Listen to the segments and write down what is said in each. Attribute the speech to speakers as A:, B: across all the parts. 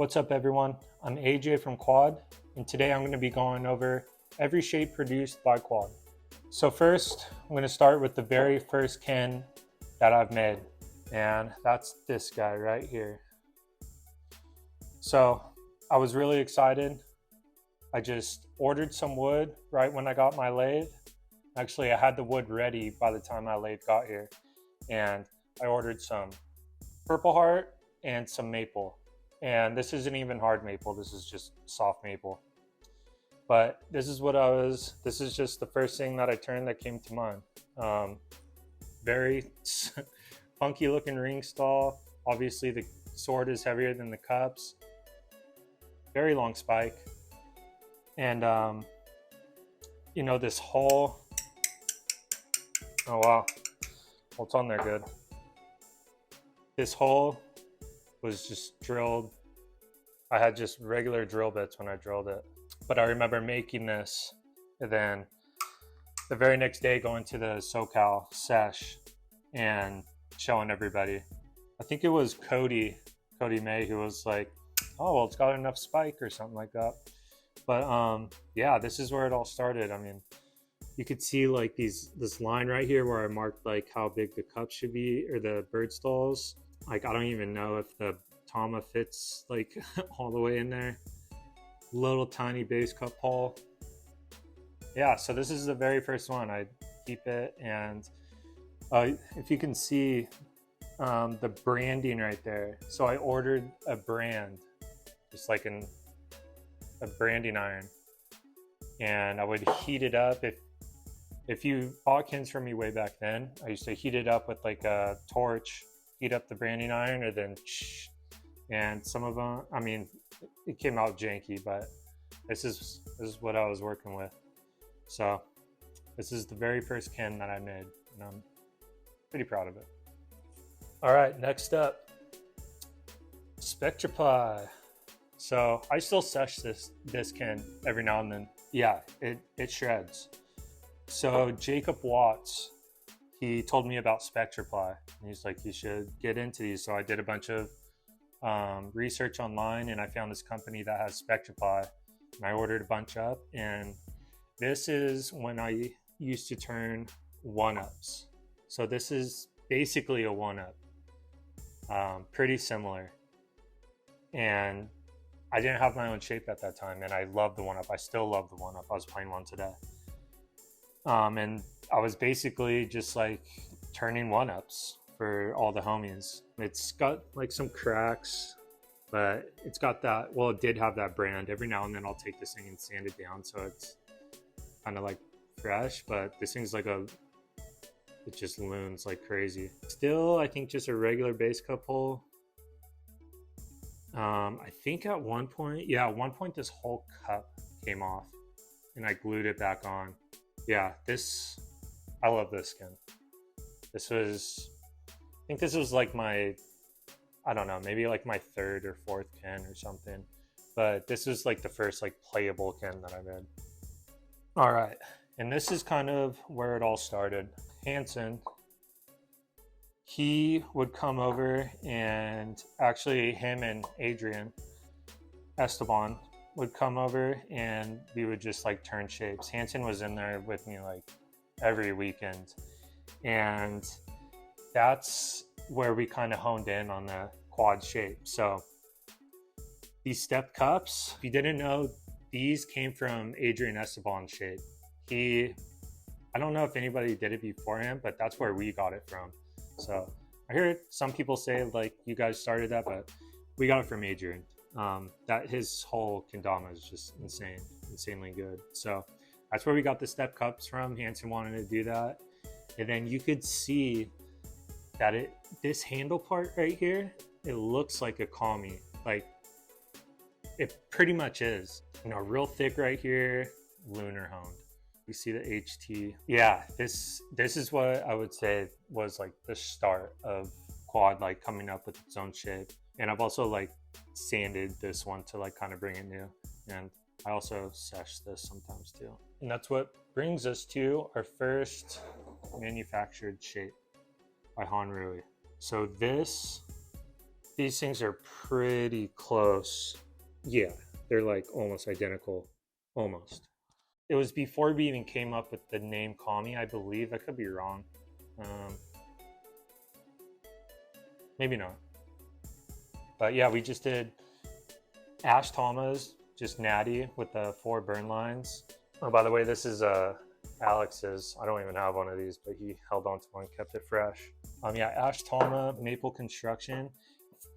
A: What's up everyone? I'm AJ from Quad, and today I'm going to be going over every shape produced by Quad. So first, I'm going to start with the very first Ken that I've made, and that's this guy right here. So I was really excited. I just ordered some wood right when I got my lathe. Actually, I had the wood ready by the time my lathe got here, and I ordered some Purple Heart and some maple. And this isn't even hard maple, this is just soft maple. But this is just the first thing that I turned that came to mind. Very funky looking ring stall. Obviously the sword is heavier than the cups. Very long spike. And this hole. Oh wow, well, it's on there good. This hole was just drilled. I had just regular drill bits when I drilled it. But I remember making this, and then the very next day going to the SoCal sesh and showing everybody. I think it was Cody May, who was like, oh, well, it's got enough spike or something like that. But yeah, this is where it all started. I mean, you could see like this line right here where I marked like how big the cup should be, or the bird stalls. Like, I don't even know if the Tama fits like all the way in there. Little tiny base cup hole. Yeah, so this is the very first one. I keep it, and if you can see the branding right there. So I ordered a brand, just like a branding iron, and I would heat it up. If you bought Kens from me way back then, I used to heat it up with like a torch, heat up the branding iron, and some of them, I mean, it came out janky, but this is what I was working with. So this is the very first Ken that I made, and I'm pretty proud of it. All right, next up, Spectraply. So I still sesh this Ken every now and then. Yeah, it shreds. So Jacob Watts, he told me about Spectraply, and he's like, you should get into these. So I did a bunch of research online, and I found this company that has Spectraply, and I ordered a bunch up. And this is when I used to turn 1-ups. So this is basically a 1-up, pretty similar. And I didn't have my own shape at that time, and I loved the 1-up. I still love the 1-up. I was playing one today. And I was basically just like turning 1-ups for all the homies. It's got like some cracks, but it's got that, well, it did have that brand. Every now and then I'll take this thing and sand it down so it's kind of like fresh, but this thing's like it just loons like crazy. Still, I think just a regular base cup hole. I think at one point this whole cup came off and I glued it back on. Yeah, I love this skin. I think this was like my, I don't know, maybe like my third or fourth Ken or something. But this is like the first like playable Ken that I made. All right, and this is kind of where it all started. Hanson, he would come over, and actually him and Adrian Esteban would come over, and we would just like turn shapes. Hanson was in there with me like every weekend, and that's where we kind of honed in on the Quad shape. So these step cups, if you didn't know, these came from Adrian Esteban's shape. I don't know if anybody did it before him, but that's where we got it from. So I heard some people say like you guys started that, but we got it from Adrian. That his whole kendama is just insanely good. So that's where we got the step cups from. Hanson wanted to do that, and then you could see that this handle part right here, it looks like a kami. Like, it pretty much is. Real thick right here, lunar honed. You see the HT. Yeah, this is what I would say was like the start of Quad like coming up with its own shape. And I've also like sanded this one to like kind of bring it new. And I also sesh this sometimes too. And that's what brings us to our first manufactured shape by Hanrui. So this These things are pretty close. Yeah, they're like almost identical. Almost. It was before we even came up with the name Kami, I believe. I could be wrong. Maybe not. But yeah, we just did Ash Tama's, just natty with the 4 burn lines. Oh, by the way, this is Alex's. I don't even have one of these, but he held on to one, kept it fresh. Yeah, Ash Tama, Maple Construction.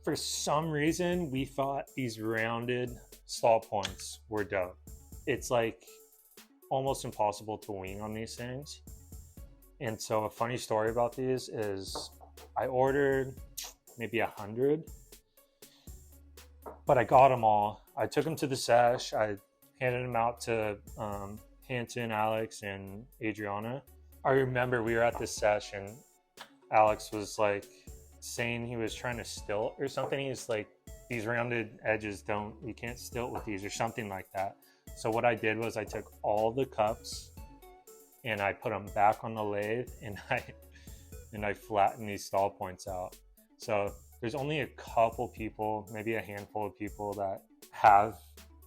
A: For some reason, we thought these rounded stall points were dope. It's like almost impossible to wing on these things. And so a funny story about these is I ordered maybe 100, but I got them all. I took them to the sesh. I handed them out to Hanson, Alex, and Adriana. I remember we were at this sesh and Alex was like saying he was trying to stilt or something. He's like, these rounded edges you can't stilt with these or something like that. So what I did was I took all the cups and I put them back on the lathe and I flattened these stall points out. So there's only a couple people, maybe a handful of people that have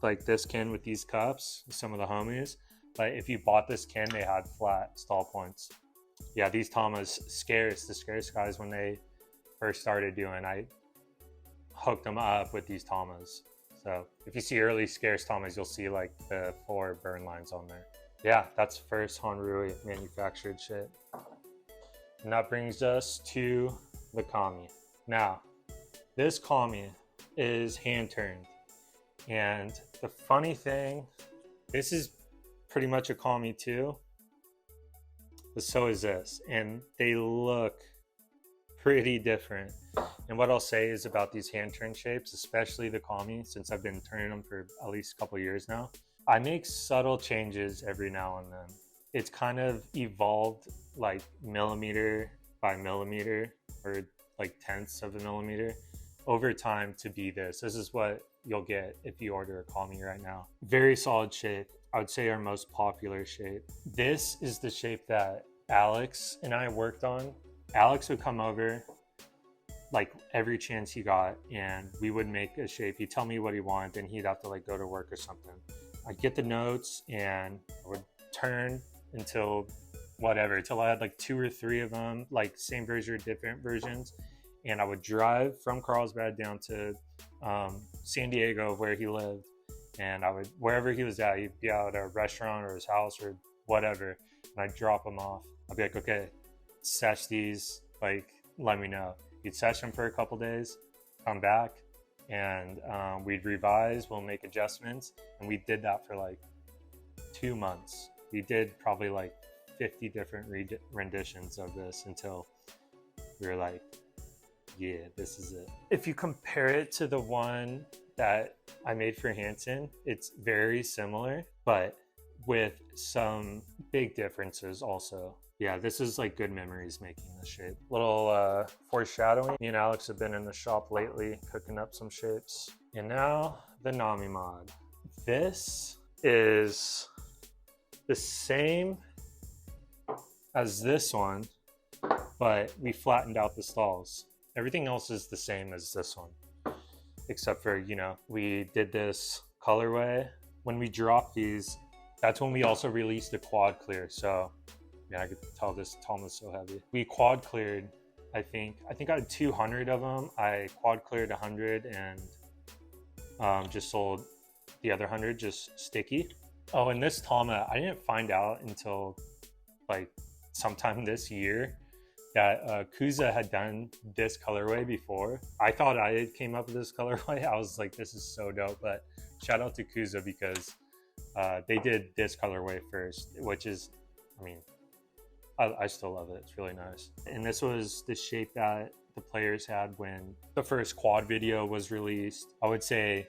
A: like this kin with these cups, some of the homies. But if you bought this kin, they had flat stall points. Yeah, these Tamas, the scarce guys, when they first started doing, I hooked them up with these Tamas. So if you see early scarce Tamas, you'll see like the 4 burn lines on there. Yeah, that's first Honrui manufactured shit. And that brings us to the Kami. Now, this Kami is hand turned. And the funny thing, this is pretty much a Kami too, but so is this. And they look pretty different. And what I'll say is about these hand turn shapes, especially the Kami, since I've been turning them for at least a couple of years now, I make subtle changes every now and then. It's kind of evolved like millimeter by millimeter or like tenths of a millimeter over time to be this. This is what you'll get if you order a Kami right now. Very solid shape. I would say our most popular shape. This is the shape that Alex and I worked on. Alex would come over like every chance he got and we would make a shape. He'd tell me what he wanted, then he'd have to like go to work or something. I'd get the notes and I would turn until I had like 2 or 3 of them, like same version or different versions. And I would drive from Carlsbad down to San Diego where he lived. And I would, wherever he was at, he'd be out at a restaurant or his house or whatever. And I'd drop him off. I'd be like, okay, sesh these, like, let me know. He'd sesh them for a couple days, come back, and we'd revise, we'll make adjustments. And we did that for like 2 months. We did probably like 50 different renditions of this until we were like, yeah, this is it. If you compare it to the one that I made for Hanson, it's very similar, but with some big differences also. Yeah, this is like good memories making this shape. Little foreshadowing. Me and Alex have been in the shop lately cooking up some shapes. And now the Nami mod. This is the same as this one, but we flattened out the stalls. Everything else is the same as this one, except for, you know, we did this colorway. When we dropped these, that's when we also released the quad clear. So yeah, I could tell this Tom is so heavy. We quad cleared, I think I had 200 of them. I quad cleared 100 and just sold the other 100 just sticky. Oh, and this Tama, I didn't find out until like sometime this year that Kuza had done this colorway before. I thought I came up with this colorway. I was like, this is so dope. But shout out to Kuza because they did this colorway first, which is, I mean, I still love it. It's really nice. And this was the shape that the players had when the first quad video was released. I would say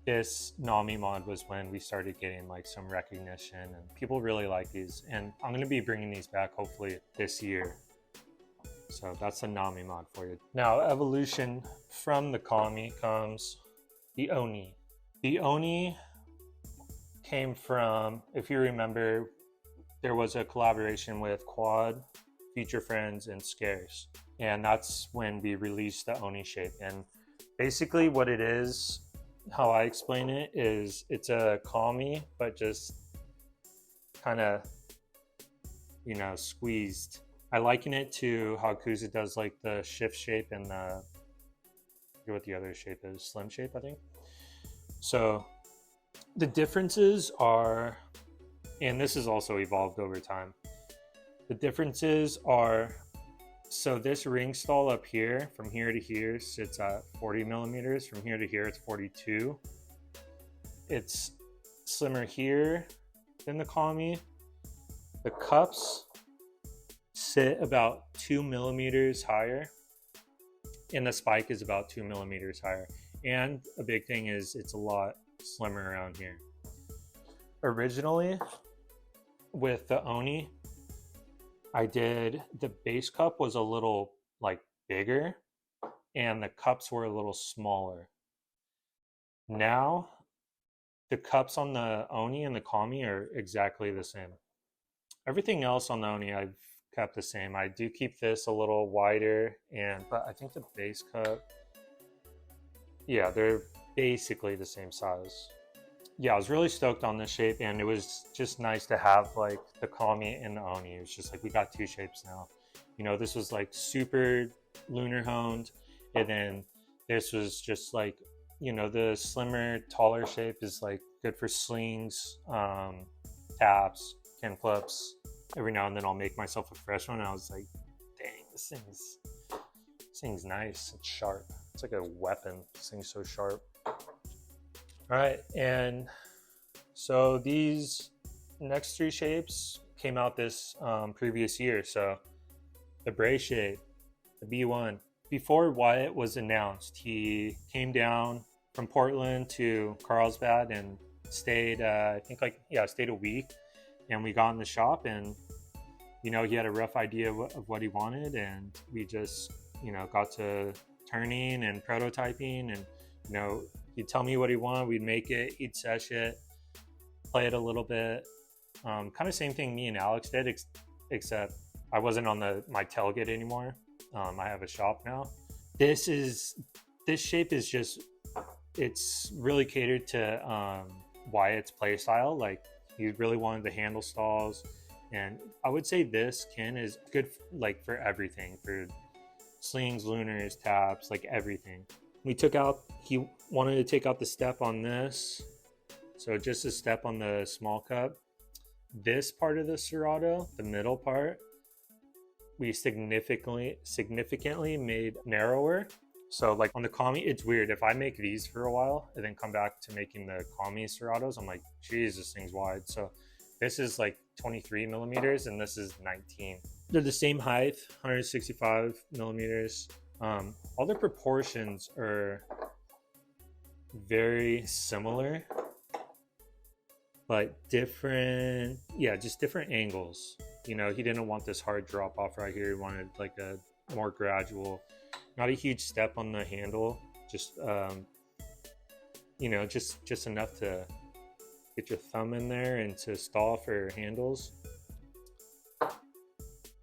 A: this Nami mod was when we started getting like some recognition and people really like these. And I'm going to be bringing these back hopefully this year. So that's the Nami mod for you. Now, evolution from the Kami comes the Oni. The Oni came from, if you remember, there was a collaboration with Quad, Future Friends, and Scarce. And that's when we released the Oni shape. And Basically what it is, how I explain it, is it's a kami, but just kind of, you know, squeezed. I liken it to how Kuza does like the shift shape and the, I forget what the other shape is, slim shape, I think. So the differences are, and this has also evolved over time. The differences are, so this ring stall up here, from here to here, sits at 40 millimeters. From here to here, it's 42. It's slimmer here than the kami. The cups sit about 2 millimeters higher, and the spike is about 2 millimeters higher. And a big thing is it's a lot slimmer around here. Originally, with the Oni, I did, the base cup was a little like bigger and the cups were a little smaller. Now, the cups on the Oni and the Kami are exactly the same. Everything else on the Oni I've kept the same. I do keep this a little wider, but I think the base cup, yeah, they're basically the same size. Yeah, I was really stoked on this shape, and it was just nice to have like the Kami and the Oni. It was just like, we got two shapes now. You know, this was like super lunar honed, and then this was just like, you know, the slimmer, taller shape is like good for slings, taps, can flips. Every now and then I'll make myself a fresh one. And I was like, dang, this thing's nice. It's sharp. It's like a weapon. This thing's so sharp. All right, and so these next three shapes came out this previous year. So the Bray shape, the B1. Before Wyatt was announced, he came down from Portland to Carlsbad and stayed, I think stayed a week. And we got in the shop, and, you know, he had a rough idea of what he wanted, and we just, you know, got to turning and prototyping, and, you know, he'd tell me what he wanted, we'd make it, he'd sesh it, play it a little bit. Kind of same thing me and Alex did, except I wasn't on my tailgate anymore. I have a shop now. This shape is just, it's really catered to Wyatt's play style. Like, he really wanted the handle stalls, and I would say this kin is good like for everything, for slings, lunars, taps, like everything. He wanted to take out the step on this, so just a step on the small cup. This part of the serrato, the middle part, we significantly made narrower. So like on the Kami, it's weird. If I make these for a while and then come back to making the Kami serratos, I'm like, geez, this thing's wide. So this is like 23 millimeters and this is 19. They're the same height, 165 millimeters. All the proportions are very similar, but different, just different angles. You know, he didn't want this hard drop off right here. He wanted like a more gradual, not a huge step on the handle, just you know, just enough to get your thumb in there and to stall for handles.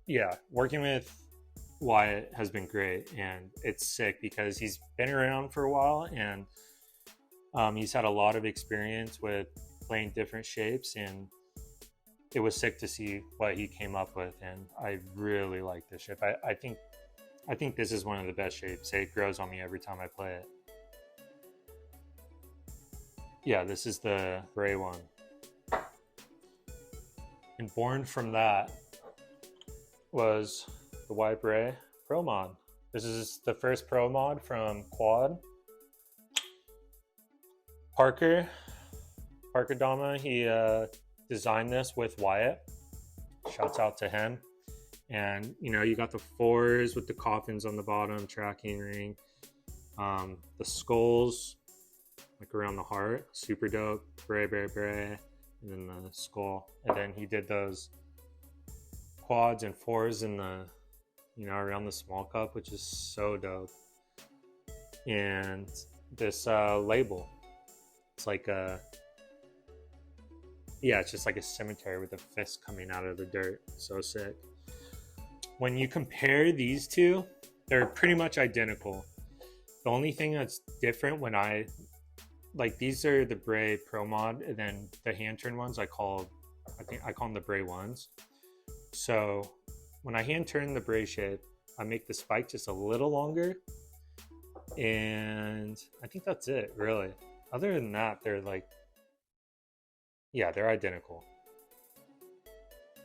A: Yeah, working with Wyatt has been great, and it's sick because he's been around for a while, and he's had a lot of experience with playing different shapes, and it was sick to see what he came up with, and I really like this shape. I think this is one of the best shapes. It grows on me every time I play it. Yeah, this is the Bray one. And born from that was the White Bray Pro Mod. This is the first Pro Mod from Quad. Parker Kendama, he designed this with Wyatt. Shouts out to him. And, you know, you got the fours with the coffins on the bottom, tracking ring. The skulls, like around the heart, super dope. Bray, and then the skull. And then he did those quads and fours in the, you know, around the small cup, which is so dope. And this label, it's like it's just like a cemetery with a fist coming out of the dirt. So sick. When you compare these two, they're pretty much identical. The only thing that's different when I, like, these are the Bray Pro Mod, and then the hand turn ones I call them the Bray ones. So when I hand turn the Bray shape, I make the spike just a little longer, and I think that's it, really. Other than that, they're like, yeah, they're identical.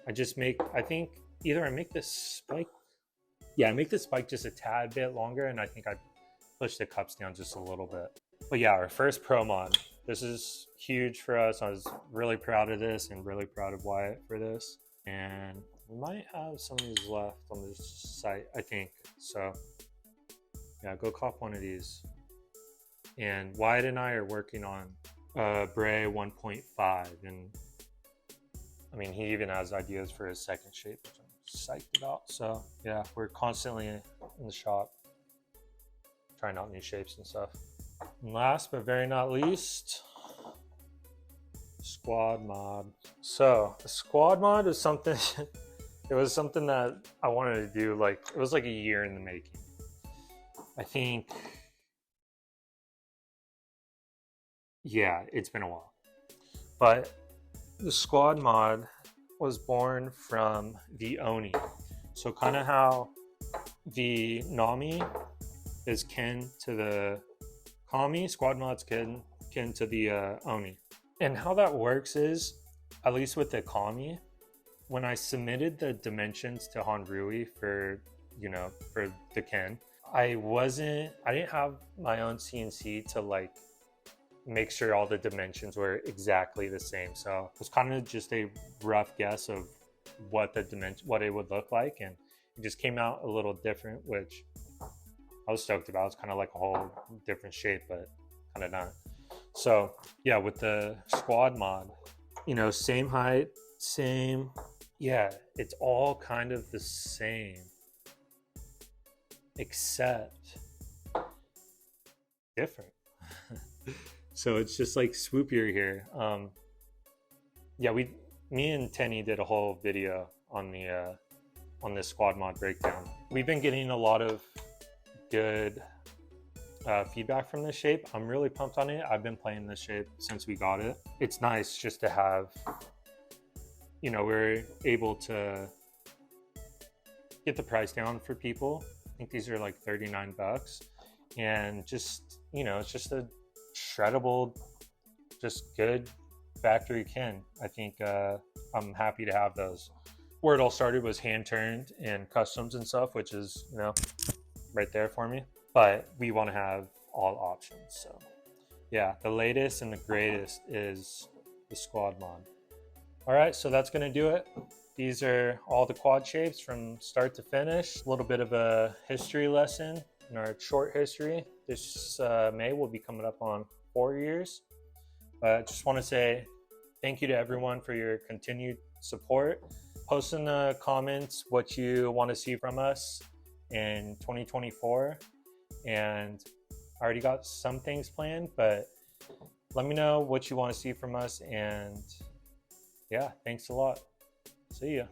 A: I think either I make the spike, yeah, I make the spike just a tad bit longer, and I think I push the cups down just a little bit. But yeah, our first pro mod. This is huge for us. I was really proud of this and really proud of Wyatt for this. And we might have some of these left on this site, I think. So yeah, go cop one of these. And Wyatt and I are working on Bray 1.5, and I mean, he even has ideas for his second shape, which I'm psyched about. So yeah, we're constantly in the shop trying out new shapes and stuff. And last but very not least, squad mod. So the squad mod is something it was something that I wanted to do, like, it was like a year in the making. I think, yeah, it's been a while. But the squad mod was born from the Oni. So kind of how the Nami is kin to the Kami, squad mod's kin to the Oni. And how that works is, at least with the Kami, when I submitted the dimensions to Hanrui for the kin, I didn't have my own CNC to like make sure all the dimensions were exactly the same. So it was kind of just a rough guess of what it would look like, and it just came out a little different, which I was stoked about. It's kind of like a whole different shape, but kind of not. So yeah, with the squad mod, same height, same, yeah, it's all kind of the same, except different. So it's just like swoopier here. Yeah, me and Tenny did a whole video on this squad mod breakdown. We've been getting a lot of good feedback from this shape. I'm really pumped on it. I've been playing this shape since we got it. It's nice just to have, we're able to get the price down for people. I think these are like 39 bucks, and just, it's just a shreddable, just good factory kin. I think I'm happy to have those. Where it all started was hand turned and customs and stuff, which is, right there for me. But we want to have all options. So yeah, the latest and the greatest is the squad mod. All right, so that's going to do it. These are all the quad shapes from start to finish. A little bit of a history lesson in our short history. This May will be coming up on 4 years. But just want to say thank you to everyone for your continued support. Post in the comments what you want to see from us in 2024. And I already got some things planned, but let me know what you want to see from us. And yeah, thanks a lot. See ya.